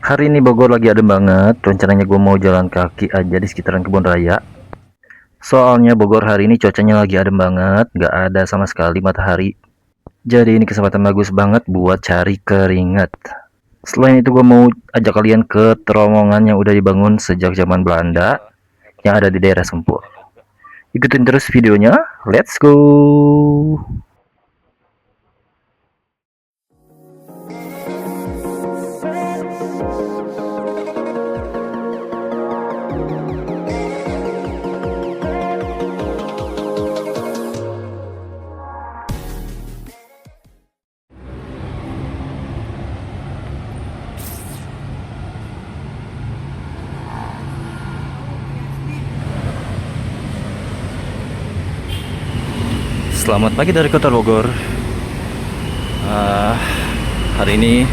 Hari ini Bogor lagi adem banget. Rencananya gue mau jalan kaki aja di sekitaran kebun raya. Soalnya Bogor hari ini cuacanya lagi adem banget, gak ada sama sekali matahari. Jadi ini kesempatan bagus banget buat cari keringat. Selain itu gue mau ajak kalian ke terowongan yang udah dibangun sejak zaman Belanda yang ada di daerah Sempur. Ikutin terus videonya. Let's go. Selamat pagi dari kota Bogor. Hari ini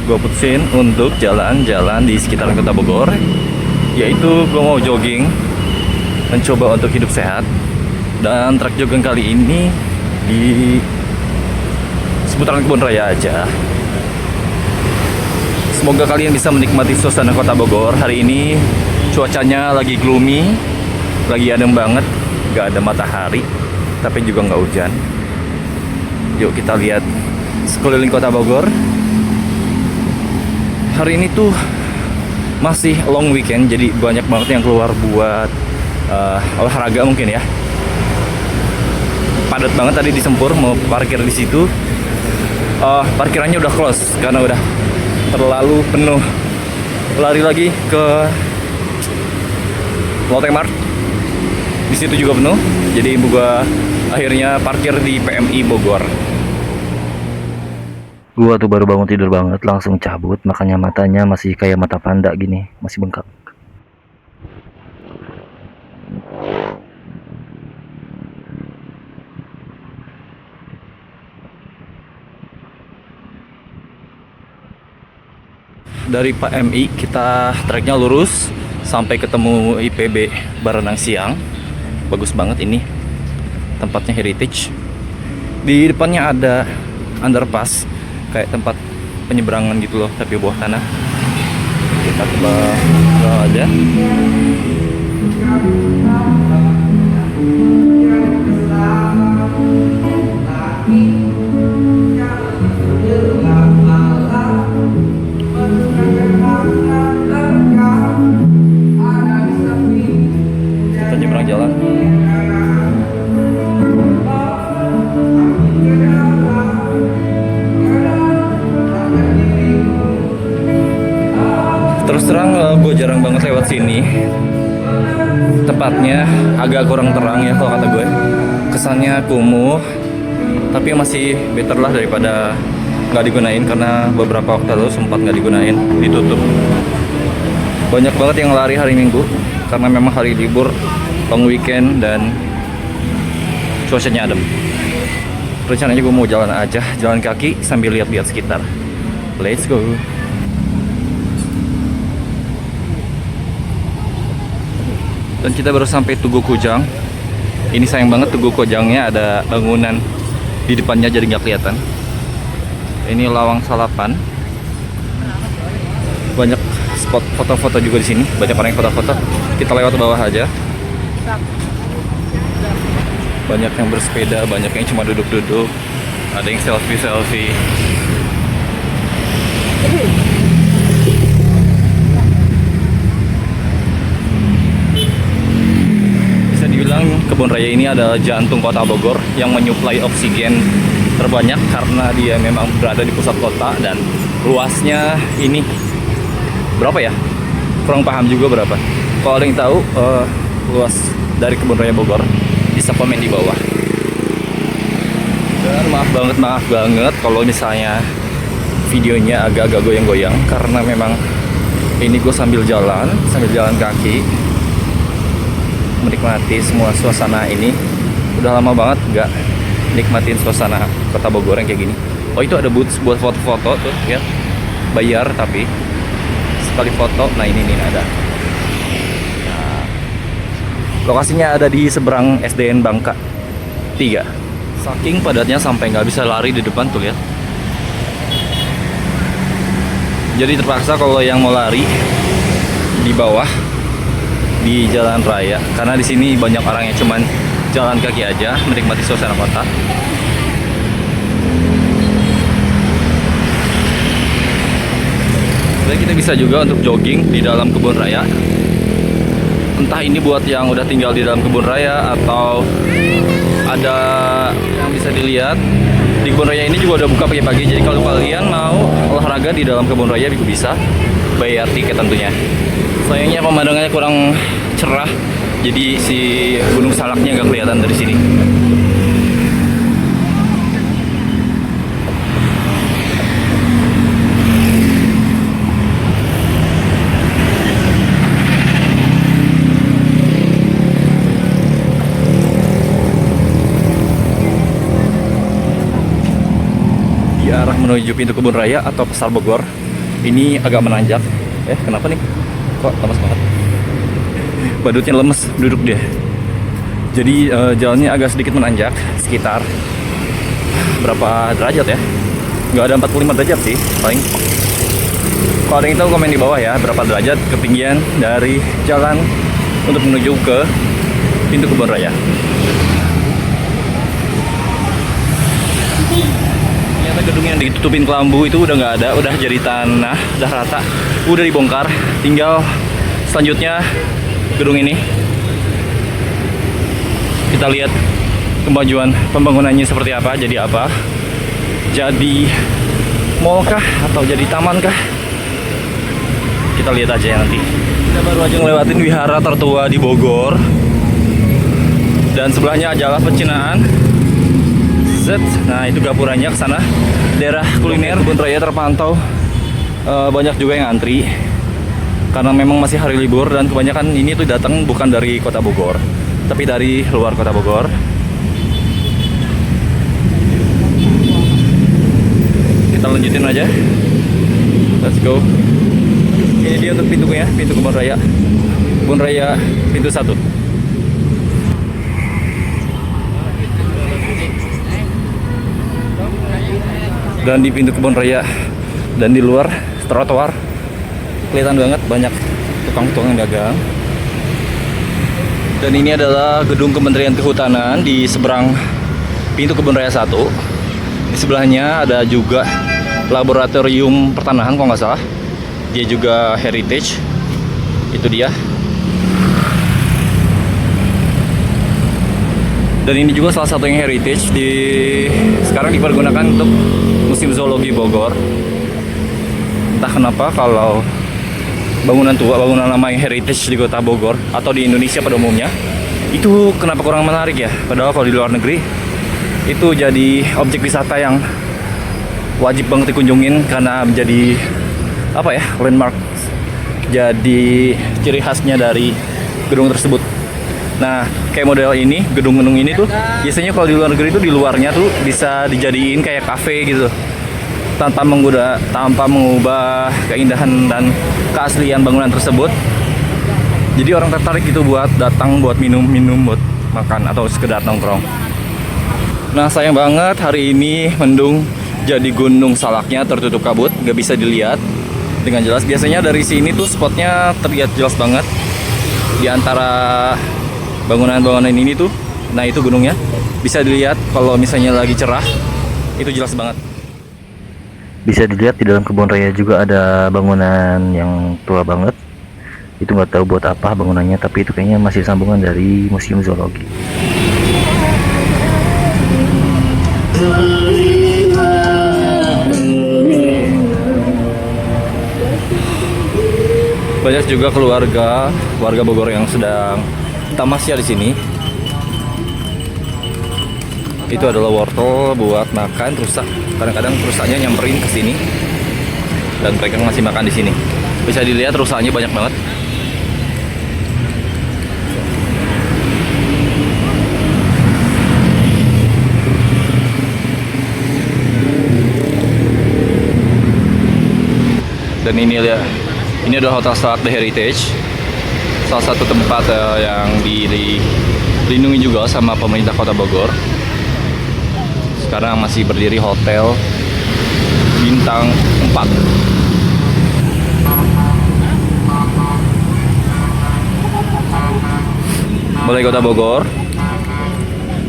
gue putusin untuk jalan-jalan di sekitaran kota Bogor. Yaitu gue mau jogging, mencoba untuk hidup sehat. Dan trek jogging kali ini di seputaran kebun raya aja. Semoga kalian bisa menikmati suasana kota Bogor. Hari ini cuacanya lagi gloomy, lagi adem banget, gak ada matahari, tapi juga nggak hujan. Yuk kita lihat sekeliling kota Bogor. Hari ini tuh masih long weekend, jadi banyak banget yang keluar buat olahraga mungkin ya. Padat banget tadi di Sempur, mau parkir di situ. Parkirannya udah close karena udah terlalu penuh. Lari lagi ke Lotte Mart. Di situ juga penuh. Jadi gua akhirnya parkir di PMI Bogor. Gua tuh baru bangun tidur banget, langsung cabut, makanya matanya masih kayak mata panda gini, masih bengkak. Dari PMI kita treknya lurus sampai ketemu IPB Baranang Siang. Bagus banget ini. Tempatnya heritage. Di depannya ada underpass, kayak tempat penyeberangan gitu loh, tapi bawah tanah. Kita ke bawah aja. Kita nyebrang jalan. Terus terang gue jarang banget lewat sini. Tempatnya agak kurang terang ya kalau kata gue. Kesannya kumuh, tapi masih better lah daripada nggak digunain, karena beberapa waktu lalu sempat nggak digunain, ditutup. Banyak banget yang lari hari Minggu karena memang hari libur, long weekend, dan cuacanya adem. Rencananya gue mau jalan aja, jalan kaki sambil lihat-lihat sekitar. Let's go. Dan kita baru sampai Tugu Kujang. Ini sayang banget Tugu Kujangnya ada bangunan di depannya jadi nggak kelihatan. Ini Lawang Salapan. Banyak spot foto-foto juga di sini. Banyak orang yang foto-foto. Kita lewat ke bawah aja. Banyak yang bersepeda, banyak yang cuma duduk-duduk. Ada yang selfie-selfie. Kebun raya ini adalah jantung kota Bogor yang menyuplai oksigen terbanyak karena dia memang berada di pusat kota, dan luasnya ini berapa ya? Kurang paham juga berapa. Kalau ada yang tahu luas dari kebun raya Bogor, bisa komen di bawah. Dan maaf banget kalau misalnya videonya agak-agak goyang-goyang, karena memang ini gue sambil jalan kaki, menikmati semua suasana ini. Udah lama banget nggak nikmatin suasana kota Bogor yang kayak gini. Oh, itu ada booth buat foto-foto tuh ya, bayar tapi sekali foto. Nah ini nih ada. Nah, lokasinya ada di seberang SDN Bangka 3. Saking padatnya sampai nggak bisa lari di depan tuh, lihat. Jadi terpaksa kalau yang mau lari di bawah di jalan raya, karena di sini banyak orang yang cuman jalan kaki aja menikmati suasana kota. Dan kita bisa juga untuk jogging di dalam kebun raya. Entah ini buat yang udah tinggal di dalam kebun raya atau ada yang bisa dilihat. Di kebun raya ini juga udah buka pagi-pagi. Jadi kalau kalian mau olahraga di dalam kebun raya juga bisa, bayar tiket tentunya. Sayangnya pemandangannya kurang cerah, jadi si Gunung Salaknya nggak kelihatan dari sini. Di arah menuju pintu kebun raya atau Pasar Bogor ini agak menanjak. Kenapa nih? Kok lemes banget? Badutnya lemes, duduk dia. Jadi jalannya agak sedikit menanjak, sekitar berapa derajat ya? Nggak ada 45 derajat sih, paling. Kalau ada yang tahu komen di bawah ya, berapa derajat ketinggian dari jalan untuk menuju ke pintu kebun raya. Ternyata gedung yang ditutupin kelambu itu udah nggak ada, udah jadi tanah, udah rata, udah dibongkar. Tinggal selanjutnya gedung ini. Kita lihat kemajuan pembangunannya seperti apa, jadi apa? Jadi mall kah atau jadi taman kah? Kita lihat aja ya nanti. Kita baru aja ngelewatin wihara tertua di Bogor. Dan sebelahnya adalah pecinaan. Nah itu gapuranya ke sana. Daerah kuliner kebun raya terpantau banyak juga yang antri karena memang masih hari libur, dan kebanyakan ini tuh datang bukan dari kota Bogor tapi dari luar kota Bogor. Kita lanjutin aja, let's go. Ini dia untuk pintunya, pintu kebun raya pintu 1. Dan di pintu kebun raya dan di luar trotoar kelihatan banget banyak tukang-tukang yang dagang. Dan ini adalah gedung Kementerian Kehutanan di seberang pintu kebun raya 1. Di sebelahnya ada juga laboratorium pertanahan kalau nggak salah. Dia juga heritage. Itu dia. Dan ini juga salah satu yang heritage sekarang dipergunakan untuk Museum Zoologi Bogor. Entah kenapa kalau bangunan tua, bangunan lama yang heritage di kota Bogor atau di Indonesia pada umumnya itu kenapa kurang menarik ya? Padahal kalau di luar negeri itu jadi objek wisata yang wajib banget dikunjungin karena menjadi apa ya, landmark, jadi ciri khasnya dari gedung tersebut. Nah, kayak model ini, gedung-gedung ini tuh biasanya kalau di luar negeri itu di luarnya tuh bisa dijadiin kayak kafe gitu, tanpa mengubah keindahan dan keaslian bangunan tersebut. Jadi orang tertarik gitu buat datang, buat minum, buat makan atau sekedar nongkrong. Nah, sayang banget hari ini mendung, jadi Gunung Salaknya tertutup kabut, nggak bisa dilihat dengan jelas. Biasanya dari sini tuh spotnya terlihat jelas banget di antara bangunan-bangunan ini tuh. Nah itu gunungnya bisa dilihat kalau misalnya lagi cerah, itu jelas banget. Bisa dilihat di dalam kebun raya juga ada bangunan yang tua banget. Itu nggak tahu buat apa bangunannya, tapi itu kayaknya masih sambungan dari Museum Zoologi. Banyak juga warga Bogor yang sedang tamasya di sini. Itu adalah wortel buat makan rusak. Kadang-kadang rusaknya nyamperin ke sini dan mereka masih makan di sini. Bisa dilihat rusaknya banyak banget. Dan ini adalah Hotel Salak The Heritage, salah satu tempat yang dilindungi juga sama pemerintah Kota Bogor. Sekarang masih berdiri hotel bintang 4. Balai Kota Bogor,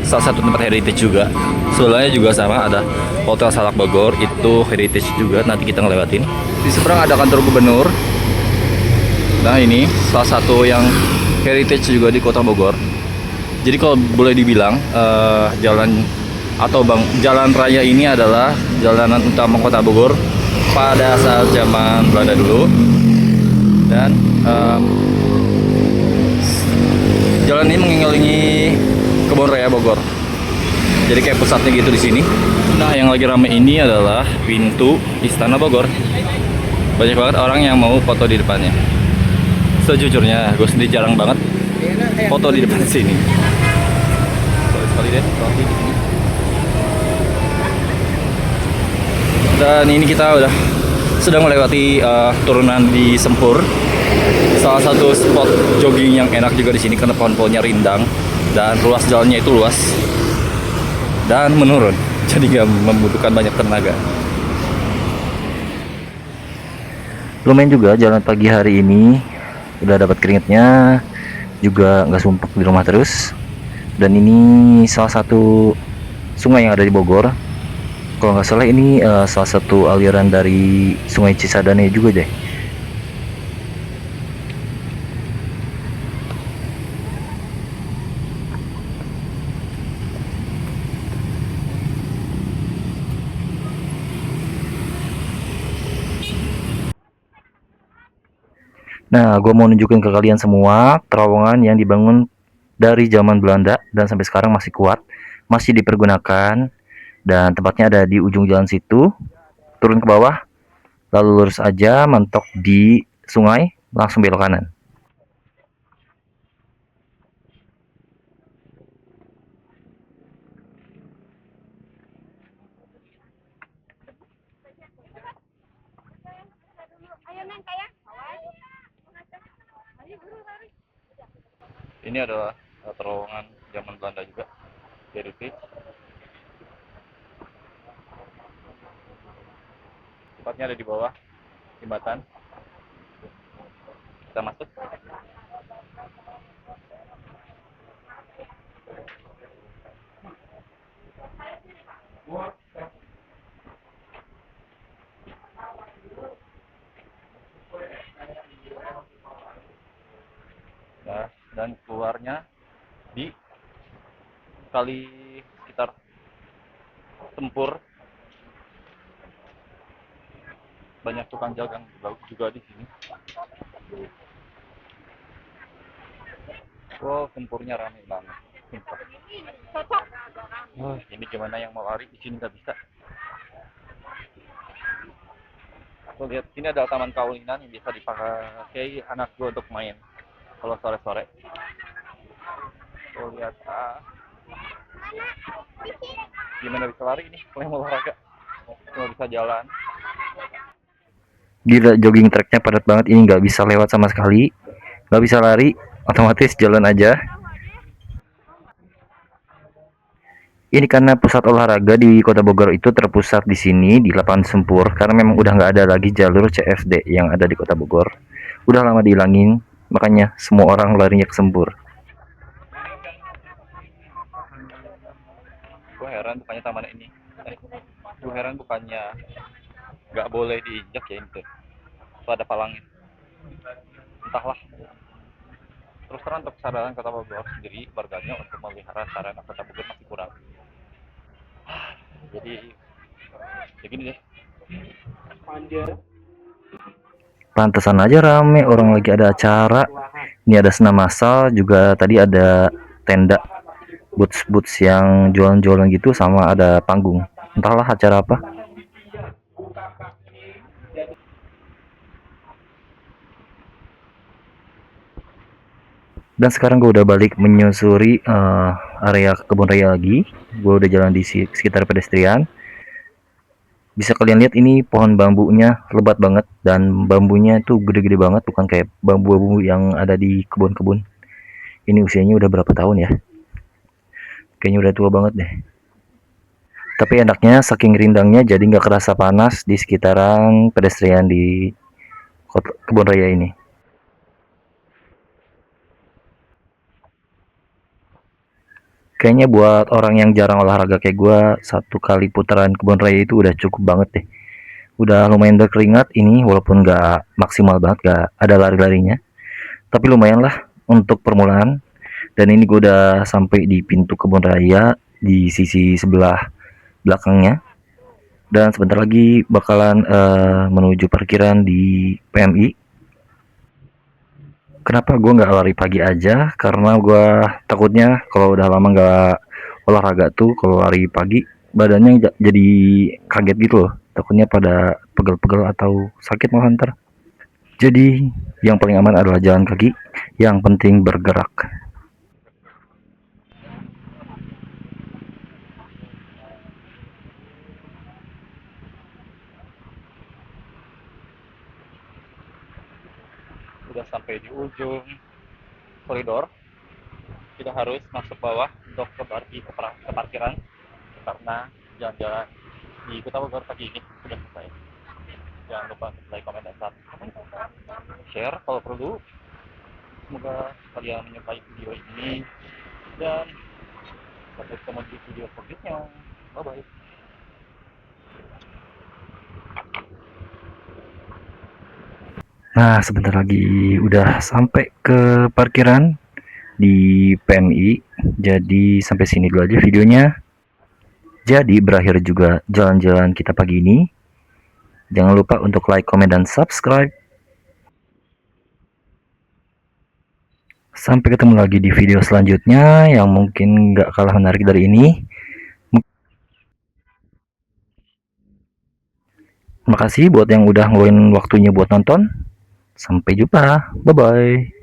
salah satu tempat heritage juga. Sebelahnya juga sama, ada Hotel Salak Bogor, itu heritage juga, nanti kita ngelewatin. Di seberang ada kantor gubernur. Nah ini salah satu yang heritage juga di Kota Bogor. Jadi kalau boleh dibilang jalan atau jalan raya ini adalah jalanan utama Kota Bogor pada saat zaman Belanda dulu. Dan jalan ini mengelilingi Kebun Raya Bogor. Jadi kayak pusatnya gitu di sini. Nah, yang lagi rame ini adalah pintu Istana Bogor. Banyak banget orang yang mau foto di depannya. Sejujurnya, gue sendiri jarang banget foto di depan sini. Sorry sekali deh, di sini. Dan ini kita udah sedang melewati turunan di Sempur. Salah satu spot jogging yang enak juga di sini karena pohon-pohonnya rindang dan ruas jalannya itu luas dan menurun, jadi nggak membutuhkan banyak tenaga. Lumayan juga jalan pagi hari ini, udah dapat keringetnya, juga nggak sumpek di rumah terus. Dan ini salah satu sungai yang ada di Bogor. Kalau nggak salah ini salah satu aliran dari Sungai Cisadane juga deh. Nah, gue mau nunjukin ke kalian semua terowongan yang dibangun dari zaman Belanda dan sampai sekarang masih kuat, masih dipergunakan, dan tempatnya ada di ujung jalan situ. Turun ke bawah, lalu lurus aja, mentok di sungai, langsung belok kanan. Ini adalah terowongan zaman Belanda juga, heritage. Tempatnya ada di bawah jembatan. Kita masuk. Nah, dan keluarnya di kali sekitar Sempur. Banyak tukang jagang juga di sini. Oh, Sempurnya ramai banget. Oh, ini gimana yang mau lari di sini nggak bisa. Tuh lihat, ini adalah taman kaulinan yang bisa dipakai anak gue untuk main kalau sore-sore. Tuh lihat, gimana bisa lari ini kalau yang mau olahraga, cuma bisa jalan. Gila, jogging tracknya padat banget, ini nggak bisa lewat sama sekali, nggak bisa lari, otomatis jalan aja. Ini karena pusat olahraga di Kota Bogor itu terpusat di sini di lapangan Sempur, karena memang udah nggak ada lagi jalur CFD yang ada di Kota Bogor, udah lama dihilangin, makanya semua orang larinya ke Sempur. Gue heran bukannya taman ini, gue heran bukannya nggak boleh diinjak ya itu, itu ada palangnya, entahlah. Terus terang untuk kesadaran Kota Bogor sendiri, warganya untuk memelihara sarana Kota Bogor masih kurang. Jadi ya gini deh, pantesan aja rame, orang lagi ada acara. Ini ada senam massal juga, tadi ada tenda boots yang jualan-jualan gitu, sama ada panggung, entahlah acara apa. Dan sekarang gue udah balik menyusuri area kebun raya lagi. Gue udah jalan di sekitar pedestrian. Bisa kalian lihat ini pohon bambunya lebat banget, dan bambunya tuh gede-gede banget, bukan kayak bambu-bambu yang ada di kebun-kebun. Ini usianya udah berapa tahun ya? Kayaknya udah tua banget deh. Tapi enaknya saking rindangnya jadi nggak kerasa panas di sekitaran pedestrian di kebun raya ini. Kayaknya buat orang yang jarang olahraga kayak gue, satu kali putaran kebun raya itu udah cukup banget deh. Udah lumayan berkeringat ini, walaupun nggak maksimal banget, nggak ada lari-larinya. Tapi lumayan lah untuk permulaan. Dan ini gue udah sampai di pintu kebun raya di sisi sebelah belakangnya. Dan sebentar lagi bakalan menuju parkiran di PMI. Kenapa gue nggak lari pagi aja? Karena gue takutnya kalau udah lama nggak olahraga tuh, kalau lari pagi badannya jadi kaget gitu loh. Takutnya pada pegel-pegel atau sakit malah ntar. Jadi yang paling aman adalah jalan kaki. Yang penting bergerak. Udah sampai di ujung koridor, kita harus masuk bawah untuk ke parkiran karena jalan-jalan di Kota Bogor pagi ini sudah selesai. Jangan lupa untuk like, comment, dan share kalau perlu. Semoga kalian menyukai video ini dan sampai ketemu di video selanjutnya. Bye bye. Nah, sebentar lagi udah sampai ke parkiran di PMI. Jadi sampai sini dulu aja videonya. Jadi berakhir juga jalan-jalan kita pagi ini. Jangan lupa untuk like, comment, dan subscribe. Sampai ketemu lagi di video selanjutnya yang mungkin gak kalah menarik dari ini. Makasih buat yang udah ngeluarin waktunya buat nonton. Sampai jumpa. Bye-bye.